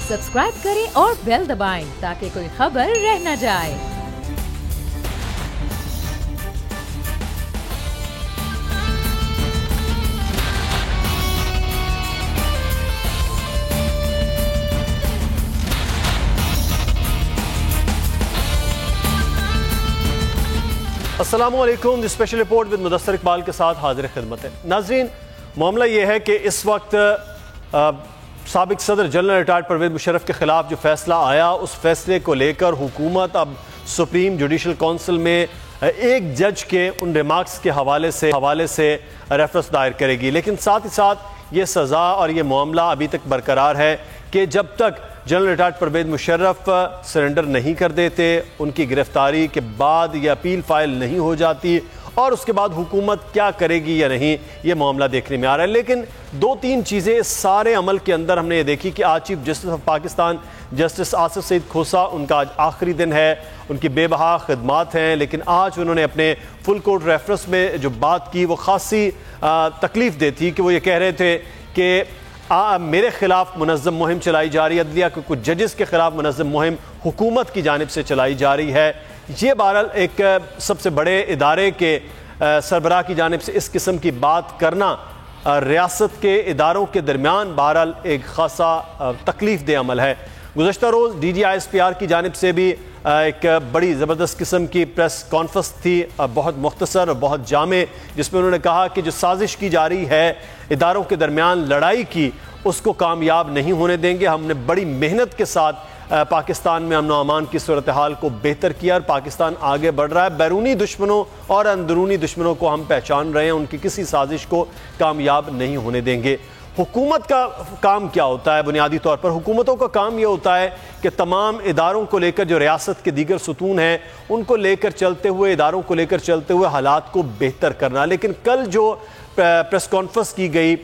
Subscribe करें और bell दबाएं ताकि कोई खबर रह न जाए। अस्सलामुअलैकुम। The special report with Mudassar Iqbal के साथ हाजिर खिदमत है। नाजरीन, मामला ये है कि इस वक्त साबिक सदर जनरल रिटायर्ड परवेज़ मुशर्रफ के खिलाफ जो फैसला आया, उस फैसले को लेकर हुकूमत अब सुप्रीम जुडिशल काउंसिल में एक जज के उन रिमार्क्स के हवाले से रेफरेंस दायर करेगी। लेकिन साथ ही साथ ये सज़ा और ये मामला अभी तक बरकरार है कि जब तक general retired Pervez Musharraf surrender नहीं कर देते, उनकी गिरफ्तारी के बाद ये अपील फाइल नहीं हो जाती और उसके बाद हुकूमत क्या करेगी या नहीं, ये मामला देखने में आ रहा है। लेकिन दो तीन चीज़ें इस सारे अमल के अंदर हमने ये देखी कि आज chief justice of Pakistan justice Asif Saeed Khosa, उनका आज आखिरी दिन है, उनकी बेबहा खिदमात हैं, लेकिन आज उन्होंने अपने फुल कोर्ट रेफरेंस में जो बात की वो खासी तकलीफ दे थी कि वो ये कह रहे थे कि मेरे खिलाफ मुनज़्ज़म मुहिम चलाई जा रही है, अदलिया के कुछ जजेस के खिलाफ मुनज़्ज़म मुहिम हुकूमत की जानिब से चलाई जा रही है। ये बहरहाल एक सबसे बड़े इदारे के सरबराह की जानिब से इस किस्म की बात करना रियासत के इदारों के दरमियान बहरहाल एक खासा तकलीफ दे अमल है। गुज़श्ता रोज़ DGISPR की जानिब से भी एक बड़ी ज़बरदस्त किस्म की प्रेस कॉन्फ्रेंस थी, बहुत मुख्तसर और बहुत जामे, जिसमें उन्होंने कहा कि जो साजिश की जा रही है इदारों के दरमियान लड़ाई की, उसको कामयाब नहीं होने देंगे। हमने बड़ी मेहनत के साथ पाकिस्तान में अमन व अमान की सूरत हाल को बेहतर किया और पाकिस्तान आगे बढ़ रहा है। बैरूनी दुश्मनों और अंदरूनी दुश्मनों को हम पहचान रहे हैं, उनकी किसी साजिश को कामयाब नहीं होने देंगे। हुकूमत का काम क्या होता है? बुनियादी तौर पर हुकूमतों का काम ये होता है कि तमाम इदारों को लेकर, जो रियासत के दीगर सुतून हैं उनको लेकर चलते हुए, इदारों को लेकर चलते हुए हालात को बेहतर करना। लेकिन कल जो प्रेस कॉन्फ्रेंस की गई,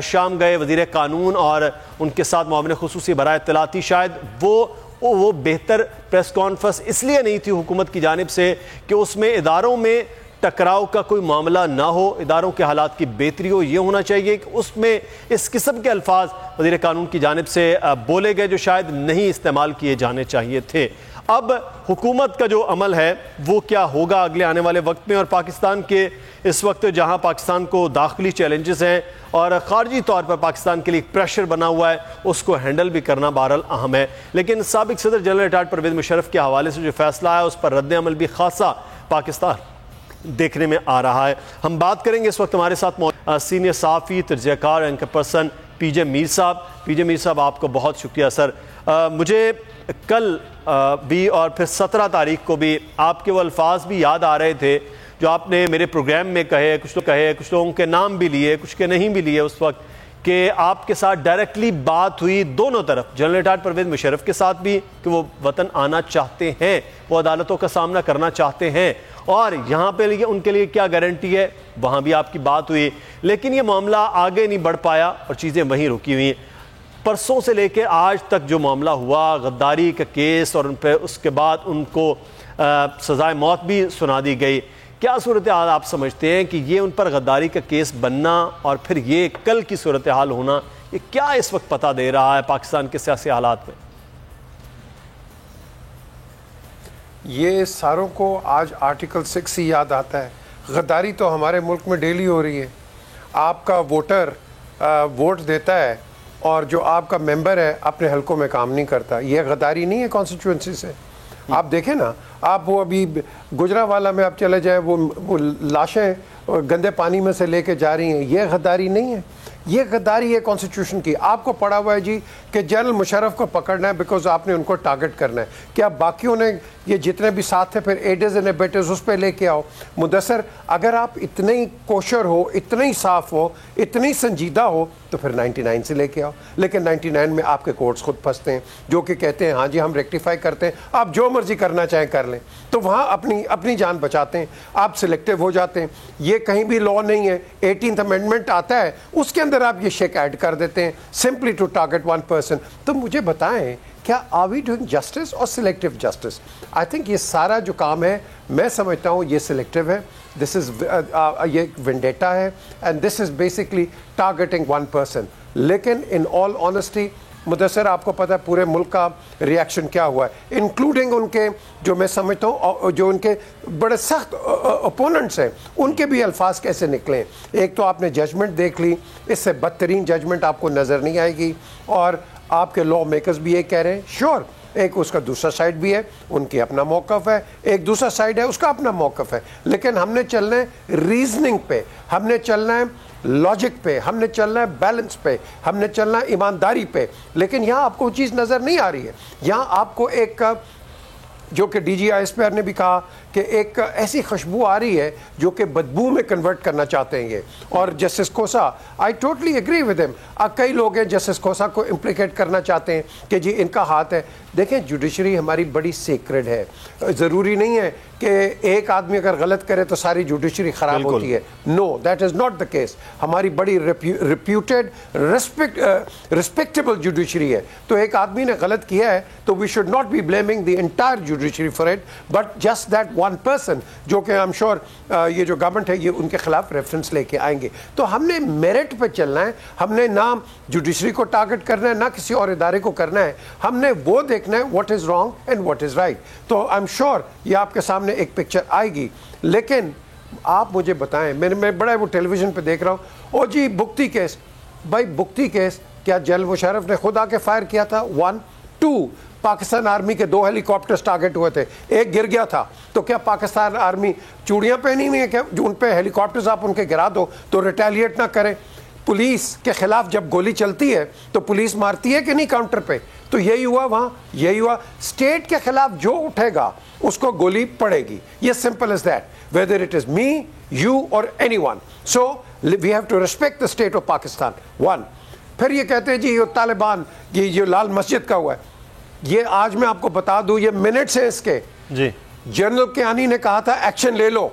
शाम गए वज़ीर कानून और उनके साथ मुआविन खुसूसी बराए इत्तलाती, शायद वो बेहतर प्रेस कॉन्फ्रेंस इसलिए नहीं थी हुकूमत की जानिब से कि उसमें इदारों में टकराव का कोई मामला ना हो, इदारों के हालात की बेहतरी हो। ये होना चाहिए कि उसमें इस किस्म के अल्फाज वज़ीर कानून की जानिब से बोले गए जो शायद नहीं इस्तेमाल किए जाने चाहिए थे। अब हुकूमत का जो अमल है वो क्या होगा अगले आने वाले वक्त में, और पाकिस्तान के इस वक्त जहां पाकिस्तान को दाखिली चैलेंजेस हैं और ख़ारजी तौर पर पाकिस्तान के लिए प्रेशर बना हुआ है, उसको हैंडल भी करना बहरहाल अहम है। लेकिन साबिक सदर जनरल रिटायर्ड परवेज़ मुशर्रफ के हवाले से जो फैसला आया, उस पर रद्द अमल भी खासा पाकिस्तान देखने में आ रहा है। हम बात करेंगे इस वक्त हमारे साथ सीनियर सहाफ़ी, तजज़ियाकार, एंकर पर्सन PJ मीर साहब। PJ मीर साहब, आपको बहुत शुक्रिया सर। मुझे कल भी और फिर 17 तारीख को भी आपके वो अल्फाज भी याद आ रहे थे जो आपने मेरे प्रोग्राम में कहे, कुछ तो कहे, कुछ लोगों के नाम भी लिए, कुछ के नहीं भी लिए उस वक्त, कि आपके साथ डायरेक्टली बात हुई दोनों तरफ, जनरल रिटायर्ड परवेज़ मुशर्रफ के साथ भी कि वो वतन आना चाहते हैं, वो अदालतों का सामना करना चाहते हैं, और यहाँ पे उनके लिए क्या गारंटी है, वहाँ भी आपकी बात हुई। लेकिन ये मामला आगे नहीं बढ़ पाया और चीज़ें वहीं रुकी हुई। परसों से लेकर आज तक जो मामला हुआ, गद्दारी का केस, और उन पर उसके बाद उनको सज़ाए मौत भी सुना दी गई। क्या सूरत हाल आप समझते हैं कि ये उन पर गद्दारी का केस बनना और फिर ये कल की सूरत हाल होना, ये क्या इस वक्त पता दे रहा है पाकिस्तान के सियासी हालात में? ये सारों को आज आर्टिकल 6 ही याद आता है। गद्दारी तो हमारे मुल्क में डेली हो रही है। आपका वोटर वोट देता है और जो आपका मेंबर है अपने हलकों में काम नहीं करता। ये गद्दारी नहीं है कॉन्स्टिट्यूंसी से? आप देखें ना, आप वो अभी गुजरावाला में आप चले जाएं, वो लाशें गंदे पानी में से लेके जा रही हैं, ये गद्दारी नहीं है? ये गद्दारी है कॉन्स्टिट्यूशन की। आपको पड़ा हुआ है जी कि जनरल मुशर्रफ को पकड़ना है बिकॉज आपने उनको टारगेट करना है। क्या बाकियों ने, ये जितने भी साथ थे, फिर एडेज एंड एबेटर्स उस पर लेके आओ। मुदस्सर, अगर आप इतने ही कोशर हो, इतने ही साफ हो, इतने ही संजीदा हो, तो फिर 99 से लेके आओ। लेकिन 99 में आपके कोर्ट्स खुद फंसते हैं, जो कि कहते हैं हाँ जी हम रेक्टिफाई करते हैं, आप जो मर्जी करना चाहें कर लें। तो वहाँ अपनी जान बचाते हैं, आप सिलेक्टिव हो जाते हैं। ये कहीं भी लॉ नहीं है। 18th अमेंडमेंट आता है, उसके अंदर आप ये शेक ऐड कर देते हैं, simply to target one person. तो मुझे बताएं, क्या आर वी डूइंग जस्टिस और सिलेक्टिव जस्टिस? आई थिंक ये सारा जो काम है, मैं समझता हूँ ये सिलेक्टिव है। दिस इज ये वेंडेटा है, and this is basically targeting one person. लेकिन इन ऑल ऑनेस्टी मुदस्सर आपको पता है पूरे मुल्क का रिएक्शन क्या हुआ है, इंक्लूडिंग उनके जो मैं समझता हूँ जो उनके बड़े सख्त ओपोनेंट्स हैं उनके भी अल्फाज कैसे निकले। एक तो आपने जजमेंट देख ली, इससे बदतरीन जजमेंट आपको नज़र नहीं आएगी, और आपके लॉ मेकर्स भी ये कह रहे हैं। श्योर, एक उसका दूसरा साइड भी है, उनकी अपना मौक़िफ़ है, एक दूसरा साइड है उसका अपना मौक़िफ़ है, लेकिन हमने चलना है रीजनिंग पे, हमने चलना है लॉजिक पे, हमने चलना है बैलेंस पे, हमने चलना है ईमानदारी पे। लेकिन यहाँ आपको वो चीज़ नज़र नहीं आ रही है। यहाँ आपको एक जो कि DGISPR ने भी कहा कि एक ऐसी खुशबू आ रही है जो कि बदबू में कन्वर्ट करना चाहते हैं ये। और justice Khosa, I totally agree with him. कई लोग हैं जस्टिस खोसा को इम्प्लिकेट करना चाहते हैं कि जी इनका हाथ है। देखें, जुडिशरी हमारी बड़ी सीक्रेट है। ज़रूरी नहीं है कि एक आदमी अगर गलत करे तो सारी जुडिशरी ख़राब होती है। No, that is not the case. हमारी बड़ी रिप्यूटेड रिस्पेक्टेबल जुडिशरी है। तो एक आदमी ने गलत किया है तो we should not be blaming the entire judiciary for it, but just that one person, जो कि आई एम श्योर ये जो गवर्नमेंट है ये उनके खिलाफ रेफरेंस लेके आएंगे। तो हमने मेरिट पे चलना है, हमने ना जुडिशरी को टारगेट करना है ना किसी और इदारे को करना है, हमने वो देखना है what is wrong and what is right. तो आई एम श्योर ये आपके सामने एक पिक्चर आएगी। लेकिन आप मुझे बताएं, मैं बड़ा वो टेलीविजन पे देख रहा हूँ, ओ जी बुख्ती केस। भाई बुख्ती केस क्या जनरल मुशर्रफ ने खुद आके फायर किया था? 1 2 पाकिस्तान आर्मी के 2 हेलीकॉप्टर्स टारगेट हुए थे, एक गिर गया था। तो क्या पाकिस्तान आर्मी चूड़ियाँ पहनी हुई है क्या जो उन पे हेलीकॉप्टर्स आप उनके गिरा दो तो रिटेलिएट ना करें? पुलिस के खिलाफ जब गोली चलती है तो पुलिस मारती है कि नहीं काउंटर पे? तो यही हुआ वहाँ, यही हुआ। स्टेट के खिलाफ जो उठेगा उसको गोली पड़ेगी। ये simple is that, whether it is me, you और anyone. So we have to respect the state of Pakistan. 1। फिर ये कहते हैं जी ये तालिबान, ये जो लाल मस्जिद का हुआ है, ये आज मैं आपको बता दूं, ये मिनट्स हैं इसके जी। जनरल कियानी ने कहा था एक्शन ले लो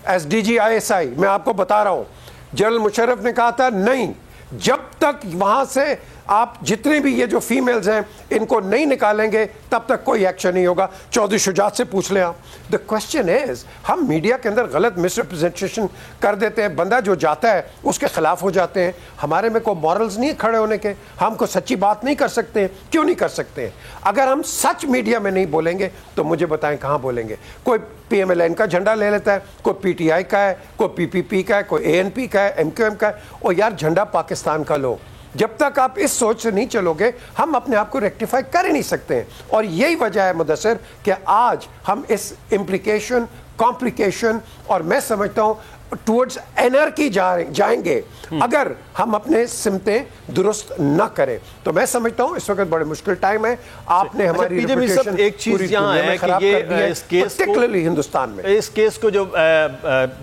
एस DGISI, मैं आपको बता रहा हूं। जनरल मुशर्रफ ने कहा था नहीं, जब तक वहां से आप जितने भी ये जो फीमेल्स हैं इनको नहीं निकालेंगे तब तक कोई एक्शन नहीं होगा। चौधरी शुजात से पूछ लें आप। द क्वेश्चन इज, हम मीडिया के अंदर गलत मिसरिप्रेजेंटेशन कर देते हैं, बंदा जो जाता है उसके खिलाफ हो जाते हैं। हमारे में कोई मॉरल्स नहीं खड़े होने के, हम को सच्ची बात नहीं कर सकते हैं। क्यों नहीं कर सकते हैं? अगर हम सच मीडिया में नहीं बोलेंगे तो मुझे बताएं कहाँ बोलेंगे? कोई PMLN का झंडा ले लेता है, कोई PTI का है, कोई PPP का है, कोई ANP का है, MQM का है। और यार झंडा पाकिस्तान का लो। जब तक आप इस सोच से नहीं चलोगे हम अपने आप को रेक्टिफाई कर ही नहीं सकते हैं। और यही वजह है मुदस्सर कि आज हम इस इम्प्लीकेशन, कॉम्प्लिकेशन और मैं समझता हूँ टुवर्ड्स एनर्की जाएंगे अगर हम अपने सिमतें दुरुस्त न करें। तो मैं समझता हूँ इस वक्त बड़े मुश्किल टाइम है। आपने हमारी रेपुटेशन एक चीज यहाँ है कि ये इस केस पर्टिकुलरली हिंदुस्तान में, इस केस को जो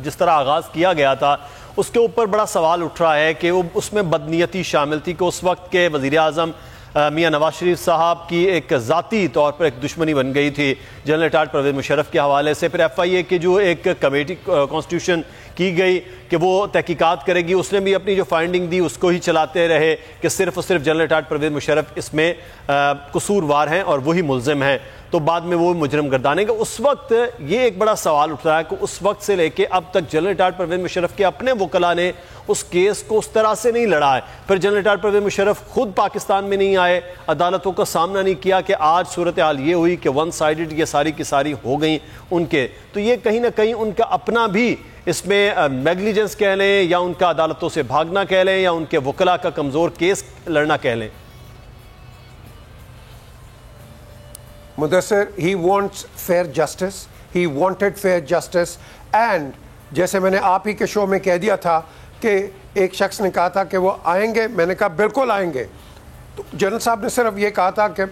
जिस तरह आगाज किया गया था उसके ऊपर बड़ा सवाल उठ रहा है कि वो उसमें बदनीयती शामिल थी कि उस वक्त के वज़ीर आज़म मियां नवाज शरीफ साहब की एक ज़ाती तौर पर एक दुश्मनी बन गई थी जनरल रिटायर्ड परवेज़ मुशर्रफ के हवाले से। फिर FIA की जो एक कमेटी कॉन्स्टिट्यूशन की गई कि वो तहकीकात करेगी, उसने भी अपनी जो फाइंडिंग दी उसको ही चलाते रहे कि सिर्फ और सिर्फ जनरल रिटायर्ड परवेज़ मुशर्रफ इसमें कसूरवार हैं और वही मुल्ज़िम हैं। तो बाद में वो मुजरम गर्दानेंगे। उस वक्त ये एक बड़ा सवाल उठ रहा है कि उस वक्त से लेके अब तक जनरल रिटायर्ड परवेज़ मुशर्रफ के अपने वकला ने उस केस को उस तरह से नहीं लड़ा है। फिर जनरल रिटायर्ड परवेज़ मुशर्रफ खुद पाकिस्तान में नहीं आए, अदालतों का सामना नहीं किया कि आज सूरत हाल ये हुई कि 1 साइडेड ये सारी की सारी हो गई उनके। तो ये कहीं ना कहीं उनका अपना भी इसमें नेग्लिजेंस कह लें या उनका अदालतों से भागना कह लें या उनके वकला का कमज़ोर केस लड़ना कह लें। Mudassar, he wants fair justice, he wanted fair justice and जैसे मैंने आप ही के शो में कह दिया था कि एक शख्स ने कहा था कि वो आएंगे, मैंने कहा बिल्कुल आएंगे। तो जनरल साहब ने सिर्फ ये कहा था कि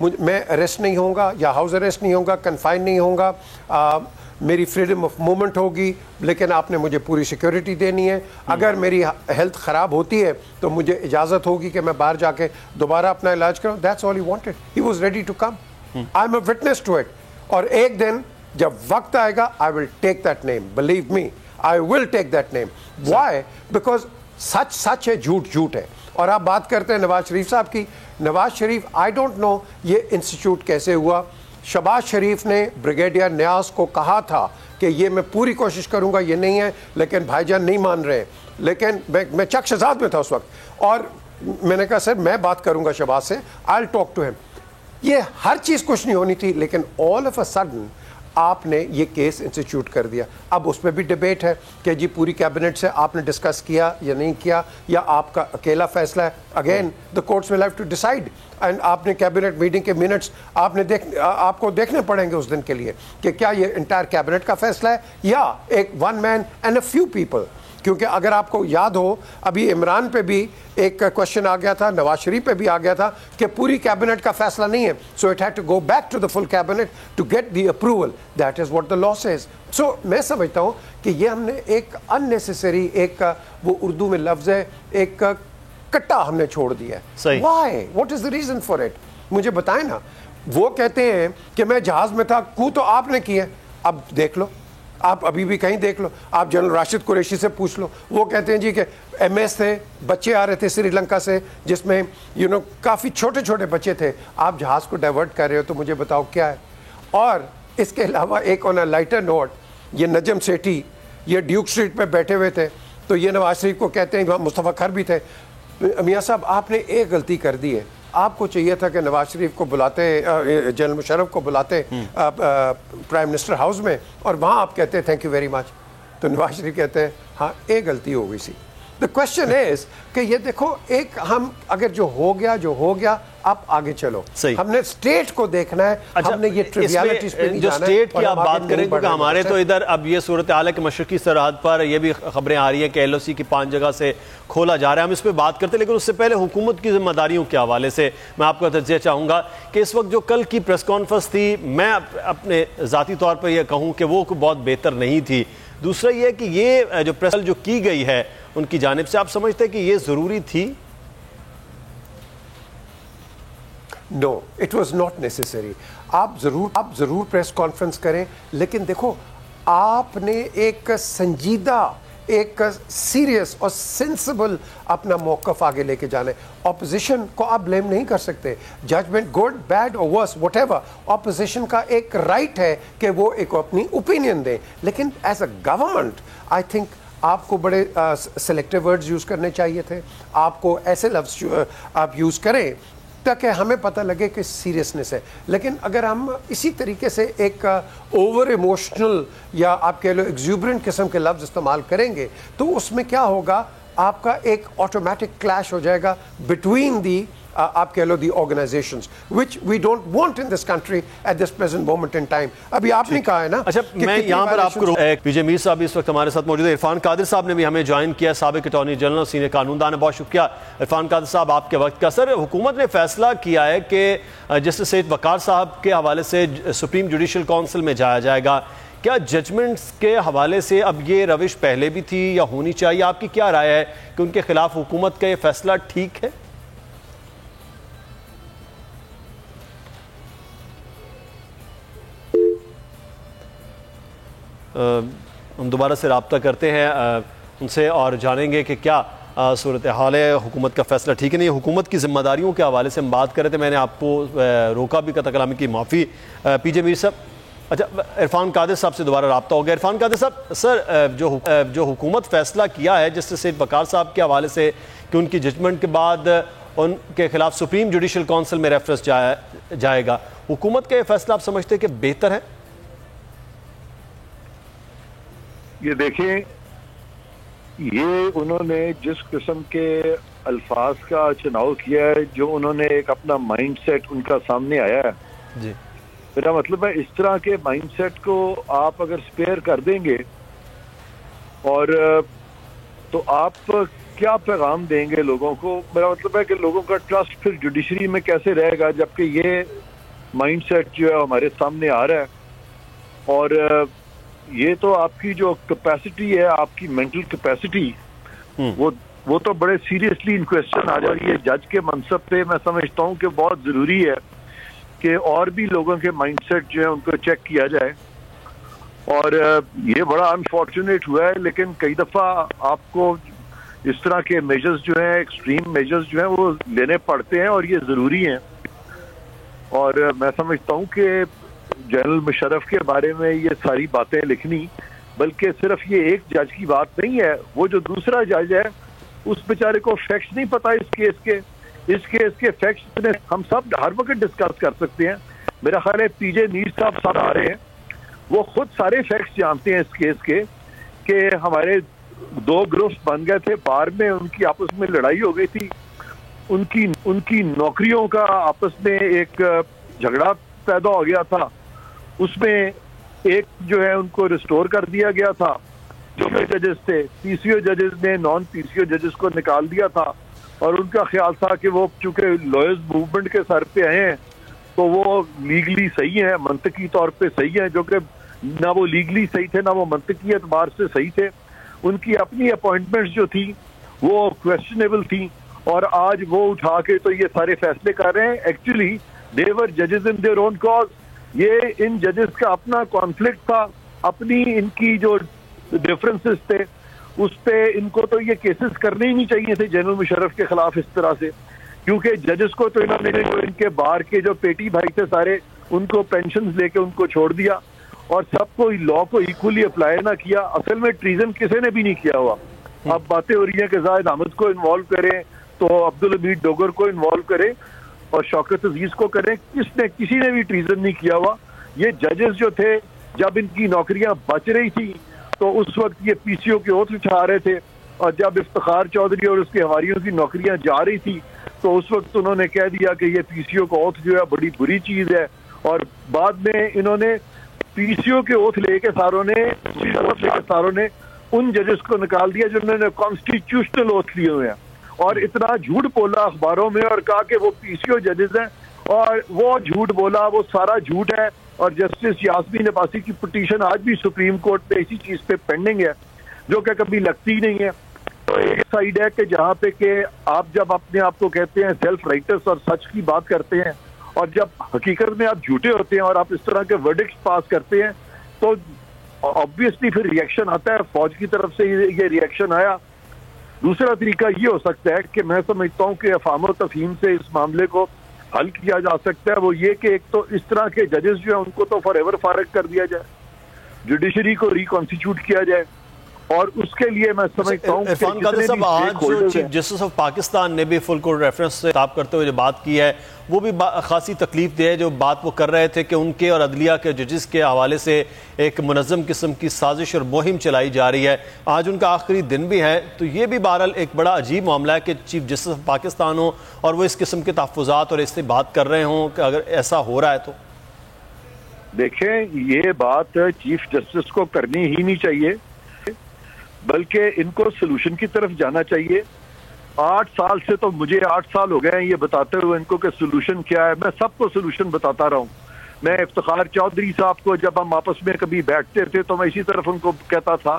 मैं अरेस्ट नहीं होऊंगा या हाउस अरेस्ट नहीं होऊंगा, कन्फाइन नहीं होऊंगा, मेरी फ्रीडम ऑफ मूवमेंट होगी, लेकिन आपने मुझे पूरी सिक्योरिटी देनी है। अगर मेरी हेल्थ ख़राब होती है तो मुझे इजाज़त होगी कि मैं बाहर जाके दोबारा अपना इलाज करूँ। That's all he wanted, he was ready to come. I am a witness to it. और एक दिन जब वक्त आएगा I will take that name, believe me, I will take that name. Why? Because सच सच है, झूठ झूठ है। और आप बात करते हैं नवाज शरीफ साहब की। Nawaz Sharif, I don't know ये इंस्टीट्यूट कैसे हुआ। शहबाज शरीफ ने ब्रिगेडियर नियाज को कहा था कि ये मैं पूरी कोशिश करूंगा, ये नहीं है, लेकिन भाईजान नहीं मान रहे। लेकिन मैं चक शहजाद में था उस वक्त और میں نے کہا سر میں بات کروں گا شہباز سے, I'll talk to him. یہ ہر چیز کچھ نہیں ہونی تھی, لیکن all of a sudden آپ نے یہ کیس انسٹیٹیوٹ کر دیا. اب اس پہ بھی ڈیبیٹ ہے کہ جی پوری کیبنٹ سے آپ نے ڈسکس کیا یا نہیں کیا, یا آپ کا اکیلا فیصلہ ہے. Again the courts will have to decide. And آپ نے کیبنٹ میٹنگ کے منٹس آپ کو دیکھنے پڑیں گے اس دن کے لیے کہ کیا یہ انٹائر کیبنٹ کا فیصلہ ہے یا ایک one man and a few people. کیونکہ اگر آپ کو یاد ہو ابھی عمران پہ بھی ایک کوشچن آ گیا تھا, نواز شریف پہ بھی آ گیا تھا کہ پوری کیبنٹ کا فیصلہ نہیں ہے, so it had to go back to the full cabinet to get the approval. That is what the law says. سو میں سمجھتا ہوں کہ یہ ہم نے ایک اننیسیسری, ایک وہ اردو میں لفظ ہے, ایک کٹا ہم نے چھوڑ دیا ہے. Why, what is the reason for it? مجھے بتائیں نا. وہ کہتے ہیں کہ میں جہاز میں تھا, کو تو آپ نے کی ہے. اب دیکھ لو, آپ ابھی بھی کہیں دیکھ لو, آپ جنرل راشد قریشی سے پوچھ لو, وہ کہتے ہیں جی کہ ایم ایس تھے, بچے آ رہے تھے سری لنکا سے جس میں کافی چھوٹے چھوٹے بچے تھے, آپ جہاز کو ڈائیورٹ کر رہے ہو, تو مجھے بتاؤ کیا ہے. اور اس کے علاوہ ایک آن اے لائٹر نوٹ, یہ نجم سیٹھی یہ ڈیوک اسٹریٹ پہ بیٹھے ہوئے تھے, تو یہ نواز شریف کو کہتے ہیں, مصطفیٰ کھر بھی تھے, میاں صاحب آپ نے ایک غلطی کر دی ہے, آپ کو چاہیے تھا کہ نواز شریف کو بلاتے, جنرل مشرف کو بلاتے پرائم منسٹر ہاؤس میں, اور وہاں آپ کہتے ہیں تھینک یو ویری مچ. تو نواز شریف کہتے ہیں ہاں ایک غلطی ہو گئی سی. دا کوشچن از کہ یہ دیکھو, ایک ہم اگر جو ہو گیا آپ آگے چلو. ہم نے اسٹیٹ کو دیکھنا ہے, ہم نے یہ ٹریویالٹیز پہ نہیں جو جانا ہے. اسٹیٹ کی آپ بات کریں, کیونکہ ہمارے تو ادھر اب یہ صورتحال ہے کہ مشرقی سرحد پر یہ بھی خبریں آ رہی ہیں کہ ایل او سی کی 5 جگہ سے کھولا جا رہا ہے, ہم اس پہ بات کرتے ہیں. لیکن اس سے پہلے حکومت کی ذمہ داریوں کے حوالے سے میں آپ کا تجزیہ چاہوں گا کہ اس وقت جو کل کی پریس کانفرنس تھی, میں اپنے ذاتی طور پر یہ کہوں کہ وہ بہت بہتر نہیں تھی. دوسرا یہ کہ یہ جو پریس جو کی گئی ہے ان کی جانب سے, آپ سمجھتے ہیں کہ یہ ضروری تھی؟ نو, اٹ واز ناٹ نیسیسری. آپ ضرور پریس کانفرنس کریں, لیکن دیکھو آپ نے ایک سنجیدہ, ایک سیریس اور سینسیبل اپنا موقف آگے لے کے جانا ہے. اپوزیشن کو آپ بلیم نہیں کر سکتے. ججمنٹ گڈ بیڈ اور ورس واٹ ایور, اپوزیشن کا ایک رائٹ ہے کہ وہ ایک اپنی اوپینین دیں. لیکن as a government I think آپ کو بڑے سلیکٹیو ورڈز یوز کرنے چاہیے تھے. آپ کو ایسے لفظ آپ یوز کریں تاکہ ہمیں پتہ لگے کہ سیریسنس ہے. لیکن اگر ہم اسی طریقے سے ایک اوور ایموشنل یا آپ کہہ لو ایگزوبرنٹ قسم کے لفظ استعمال کریں گے, تو اس میں کیا ہوگا, آپ کا ایک آٹومیٹک کلیش ہو جائے گا بٹوین دی آپ کہہ لو دی organisations which we don't want in this country at this present moment in time. ابھی آپ نے کہا ہے نا. اچھا, میں یہاں پر آپ کو پی جے میر صاحب اس وقت ہمارے ساتھ موجود ہے. عرفان قادر صاحب نے بھی ہمیں جوائن کیا, سابق اٹارنی جنرل سینئر قانون دان ہے. بہت شکریہ عرفان قادر صاحب آپ کے وقت کا. سر, حکومت نے فیصلہ کیا ہے کہ جسٹس سید وقار صاحب کے حوالے سے سپریم جوڈیشل کونسل میں جایا جائے گا. کیا ججمنٹس کے حوالے سے اب یہ روش پہلے بھی تھی یا ہونی چاہیے؟ آپ کی کیا رائے ہے کہ ان کے خلاف حکومت کا یہ فیصلہ ٹھیک ہے؟ ہم دوبارہ سے رابطہ کرتے ہیں ان سے اور جانیں گے کہ کیا صورتحال ہے, حکومت کا فیصلہ ٹھیک ہے نہیں. حکومت کی ذمہ داریوں کے حوالے سے ہم بات کر رہے تھے, میں نے آپ کو روکا بھی, قطع کلامی کی معافی. پی جے میر صاحب, اچھا عرفان قادر صاحب سے دوبارہ رابطہ ہو گیا. عرفان قادر صاحب, سر جو حکومت فیصلہ کیا ہے جسٹس سید وقار صاحب کے حوالے سے کہ ان کی ججمنٹ کے بعد ان کے خلاف سپریم جوڈیشل کونسل میں ریفرنس جائے گا, حکومت کا یہ فیصلہ آپ سمجھتے ہیں کہ بہتر ہے؟ یہ دیکھیں, یہ انہوں نے جس قسم کے الفاظ کا چناؤ کیا ہے, جو انہوں نے ایک اپنا مائنڈ سیٹ ان کا سامنے آیا ہے, جی میرا مطلب ہے اس طرح کے مائنڈ سیٹ کو آپ اگر سپیئر کر دیں گے اور تو آپ کیا پیغام دیں گے لوگوں کو؟ میرا مطلب ہے کہ لوگوں کا ٹرسٹ پھر جوڈیشری میں کیسے رہے گا جبکہ یہ مائنڈ سیٹ جو ہے ہمارے سامنے آ رہا ہے. اور یہ تو آپ کی جو کیپیسٹی ہے, آپ کی مینٹل کیپیسٹی, وہ تو بڑے سیریسلی ان کوسچن آ رہی ہے. جج کے منصب پہ میں سمجھتا ہوں کہ بہت ضروری ہے کہ اور بھی لوگوں کے مائنڈ سیٹ جو ہے ان کو چیک کیا جائے. اور یہ بڑا انفارچونیٹ ہوا ہے, لیکن کئی دفعہ آپ کو اس طرح کے میجرز جو ہیں, ایکسٹریم میجرز جو ہیں, وہ لینے پڑتے ہیں اور یہ ضروری ہیں. اور میں سمجھتا ہوں کہ جنرل مشرف کے بارے میں یہ ساری باتیں لکھنی, بلکہ صرف یہ ایک جج کی بات نہیں ہے, وہ جو دوسرا جج ہے उस बेचारे को फैक्ट्स नहीं पता इस केस के फैक्ट्स हम सब हर वक्त डिस्कस कर सकते हैं। मेरा ख्याल है पीजे मीर साहब आ रहे हैं, वो खुद सारे फैक्ट्स जानते हैं इस केस के कि हमारे 2 ग्रुप्स बन गए थे, बार में उनकी आपस में लड़ाई हो गई थी, उनकी नौकरियों का आपस में एक झगड़ा पैदा हो गया था, उसमें एक जो है उनको रिस्टोर कर दिया गया था, जो जजेस थे पीसीओ जजेस ने नॉन पीसीओ जजेस को निकाल दिया था, और उनका ख्याल था कि वो चूंकि लॉयर्स मूवमेंट के सर पे आए हैं तो वो लीगली सही है, मंतकी तौर पे सही है, जो कि ना वो लीगली सही थे ना वो मंतकी एतबार से सही थे। उनकी अपनी अपॉइंटमेंट्स जो थी वो क्वेश्चनेबल थी, और आज वो उठा के तो ये सारे फैसले कर रहे हैं। एक्चुअली दे वर जजेस इन देयर ओन कॉज, ये इन जजेस का अपना कॉन्फ्लिक्ट था, अपनी इनकी जो डिफरेंसेस थे उस पे इनको तो ये केसेस करने ही नहीं चाहिए थे जनरल मुशर्रफ के खिलाफ इस तरह से, क्योंकि जजेस को तो इन्होंने इनके बार के जो पेटी भाई थे सारे उनको पेंशन लेके उनको छोड़ दिया और सबको लॉ को इक्वली अप्लाई ना किया। असल में ट्रीजन किसी ने भी नहीं किया हुआ। अब बातें हो रही हैं कि जाहिद अहमद को इन्वॉल्व करें तो अब्दुल हमीद डोगर को इन्वॉल्व करें और शौकत अजीज को करें, किसी ने भी ट्रीजन नहीं किया हुआ। ये जजेस जो थे जब इनकी नौकरियां बच रही थी तो उस वक्त ये पीसीओ के ओथ उठा रहे थे, और जब इफ्तिखार चौधरी और उसके हवारियों की नौकरियां जा रही थी तो उस वक्त उन्होंने कह दिया कि ये पीसीओ का ओथ जो है बड़ी बुरी चीज है, और बाद में इन्होंने पीसीओ के ओथ लेके सारों ने उन जजेस को निकाल दिया जिन्होंने कॉन्स्टिट्यूशनल ओथ लिए हुए हैं, और इतना झूठ बोला अखबारों में और कहा कि वो पीसीओ जजेस हैं, और वो झूठ बोला, वो सारा झूठ है। और जस्टिस यास्मीन अब्बासी की पिटीशन आज भी सुप्रीम कोर्ट पे इसी चीज पे पेंडिंग है, जो कि कभी लगती ही नहीं है। तो एक साइड है कि जहाँ पे कि आप जब अपने आप को कहते हैं सेल्फ राइटर्स और सच की बात करते हैं, और जब हकीकत में आप झूठे होते हैं और आप इस तरह के वर्डिक्ट्स पास करते हैं तो ऑब्वियसली फिर रिएक्शन आता है। फौज की तरफ से ये रिएक्शन आया। दूसरा तरीका ये हो सकता है कि मैं समझता हूँ कि अफाम और तफहीम से इस मामले को हल किया जा सकता है, वो ये कि एक तो इस तरह के जजेस जो है उनको तो फॉरएवर फारिग कर दिया जाए, जुडिशरी को रिकॉन्स्टिट्यूट किया जाए, और उसके लिए मैं समझता हूँ इरफान कादर साहब आज जो चीफ जस्टिस ऑफ पाकिस्तान ने भी फुल कोर्ट रेफरेंस से खिताब करते हुए जो बात की है वो भी खासी तकलीफ दे है। जो बात वो कर रहे थे कि उनके और अदलिया के जजेस के हवाले से एक मुनज़्ज़म किस्म की साजिश और मुहिम चलाई जा रही है, आज उनका आखिरी दिन भी है, तो ये भी बहरहाल एक बड़ा अजीब मामला है कि चीफ जस्टिस ऑफ पाकिस्तान हो और वो इस किस्म के तहफ़्फ़ुज़ात और इससे बात कर रहे हों कि अगर ऐसा हो रहा है तो। देखें, ये बात चीफ जस्टिस को करनी ही नहीं चाहिए, बल्कि इनको सोल्यूशन की तरफ जाना चाहिए। 8 साल से तो मुझे 8 साल हो गए हैं ये बताते हुए इनको कि सोल्यूशन क्या है। मैं सबको सोल्यूशन बताता रहा हूँ। मैं इफ्तिखार चौधरी साहब को जब हम आपस में कभी बैठते थे तो मैं इसी तरफ उनको कहता था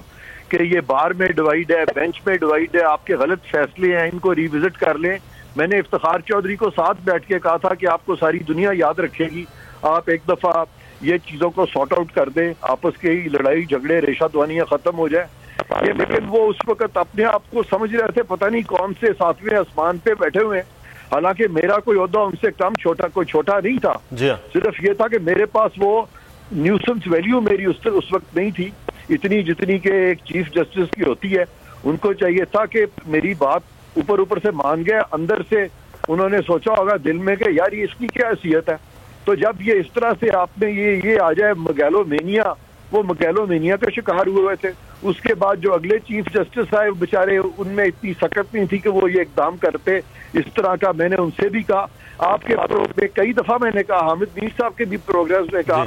कि ये बार में डिवाइड है, बेंच में डिवाइड है, आपके गलत फैसले हैं, इनको रिविजिट कर लें। मैंने इफ्तिखार चौधरी को साथ बैठ के कहा था कि आपको सारी दुनिया याद रखेगी, आप एक दफा ये चीजों को सॉर्ट आउट कर दें, आपस के ही लड़ाई झगड़े रेशादवानियां खत्म हो जाए। लेकिन वो उस वक्त अपने आप को समझ रहे थे पता नहीं कौन से 7वें आसमान पे बैठे हुए हैं। हालांकि मेरा कोई ओहदा उनसे कम छोटा कोई छोटा नहीं था, सिर्फ ये था कि मेरे पास वो न्यूसेंस वैल्यू मेरी उस वक्त नहीं थी इतनी जितनी के एक चीफ जस्टिस की होती है। उनको चाहिए था कि मेरी बात ऊपर से मान गए, अंदर से उन्होंने सोचा होगा दिल में कि यार ये इसकी क्या हैसियत है। तो जब ये इस तरह से आपने ये आ जाए मैगलोमेनिया, वो मैगलोमेनिया का शिकार हुए थे। उसके बाद जो अगले चीफ जस्टिस आए बेचारे, उनमें इतनी सकत नहीं थी कि वो ये इकदाम करते इस तरह का। मैंने उनसे भी कहा, आपके में कई दफा मैंने कहा, हामिद मीर साहब के भी प्रोग्राम्स में कहा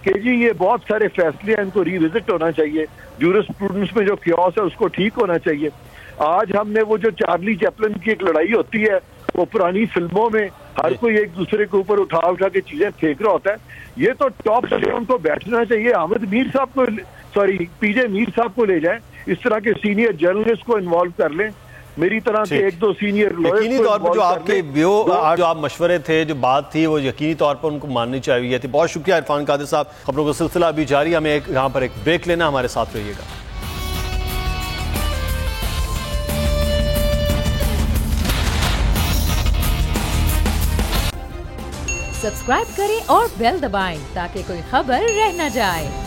कि जी ये बहुत सारे फैसले हैं, इनको रिविजिट होना चाहिए, जूरिस्प्रूडेंस में जो क्योस है उसको ठीक होना चाहिए। आज हमने वो जो चार्ली चैपलिन की एक लड़ाई होती है, वो पुरानी फिल्मों में हर कोई एक दूसरे के ऊपर उठा के चीजें फेंक रहा होता है, ये तो टॉप से उनको बैठना चाहिए। हामिद मीर साहब को पीजे मीर साहब को ले जाएं, इस तरह के सीनियर जर्नलिस्ट को इन्वॉल्व कर लें, मेरी तरह के 1-2 सीनियर यकीनी तौर पर जो आपके जो आप मशवरे थे, जो बात थी, वो यकीनी तौर पर उनको माननी चाहिए थी। बहुत शुक्रिया इरफान कादिर साहब। खबरों का सिलसिला अभी जारी, हमें यहाँ पर एक ब्रेक लेना, हमारे साथ रहिएगा। सब्सक्राइब करें और बेल दबाएं ताकि कोई खबर रह न जाए।